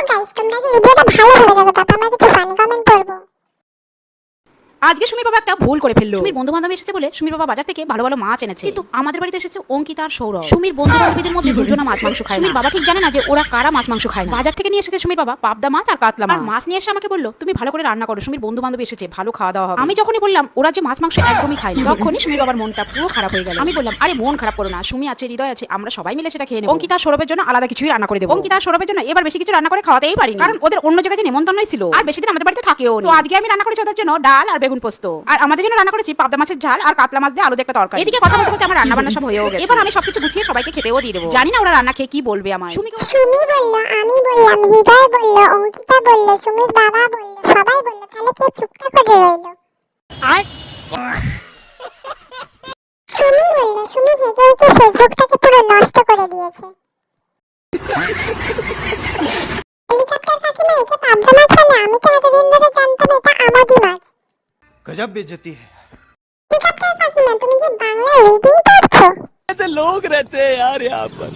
Guys, তোমরা কি ভিডিওটা ভালো করে দেখো, তারপর আমরা কিছু ফানি কমেন্ট করব। আজকে সুমির বাবা একটা ভুল করে ফেললো। সুমির বন্ধু বান্ধব এসেছে বলে সুমির বাবা বাজার থেকে ভালো ভালো মাছ এনেছে, কিন্তু আমাদের বাড়িতে এসেছে অঙ্কিতা আর সৌরভ। সুমির বন্ধু বান্ধবীদের মধ্যে দুজনা মাছ মাংস খায়। সুমির বাবা ঠিক জানে না যে ওরা কারা মাছ মাংস খায় না। বাজার থেকে নিয়ে এসেছে সুমির বাবা পাবদা মাছ আর কাতলা মাছ। মাছ নিয়ে এসে আমাকে বললো, তুমি ভালো করে রান্না করো, সুমির বন্ধু বান্ধব এসেছে, ভালো খাওয়া দাওয়া হবে। আমি যখনই বললাম ওরা যে মাছ মাংস একদমই খায় না, তখনই সুমির বাবার মনটা পুরো খারাপ হয়ে গেল। আমি বললাম, আরে মন খারাপ করো না, সুমি আছে, হৃদয় আছে, আমরা সবাই মিলে সেটা খেয়ে নেব। অঙ্কিতা আর সৌরভের জন্য আলাদা কিছুই রান্না করে দেবো। অঙ্কিতা আর সৌরভের জন্য এবার বেশি কিছু রান্না করে খাওয়াতেই পারিনি, কারণ ওদের অন্য জায়গায় নেমন্তন্নই ছিল আর বেশি দিন আমাদের বাড়িতে থাকেও। তো আজকে আমি রান্না করেছি ওদের জন্য ডাল আর বেগুন পোস্ত, আর আমাদের জন্য রান্না করেছি পাবদা মাছের ঝাল আর কাতলা মাছ দিয়ে আলু দিয়ে একটা তরকারি। এদিকে কথা বলতে বলতে আমার রান্না বান্না সব হয়েও গেছে। এবার আমি সবকিছু গুছিয়ে সবাইকে খেতেও দিয়ে দেবো। জানি না ওরা রান্না খেয়ে কি বলবে আমায়। সুমি বলল, আমি বললাম, হৃদয় বলল, অঙ্কিতা বলল, সুমির বাবা বলল, সবাই বলল, তাহলে কে চুপটা করে রইল? সুমি বলল, সুমি হেগে হেগে ফেসবুকটাকে পুরো নষ্ট করে দিয়েছে। হেলিকপ্টার কাকিমা, এটা পাবদা মাছ হলে আমি তো এতদিন ধরে জানতাম এটা আমাদি মাছ। गजब बेइज्जती है। হেলিকপ্টার কাকিমা, তুমি কি বাংলা রিডিং পড়ছো? ऐसे लोग रहते हैं यार यहाँ पर।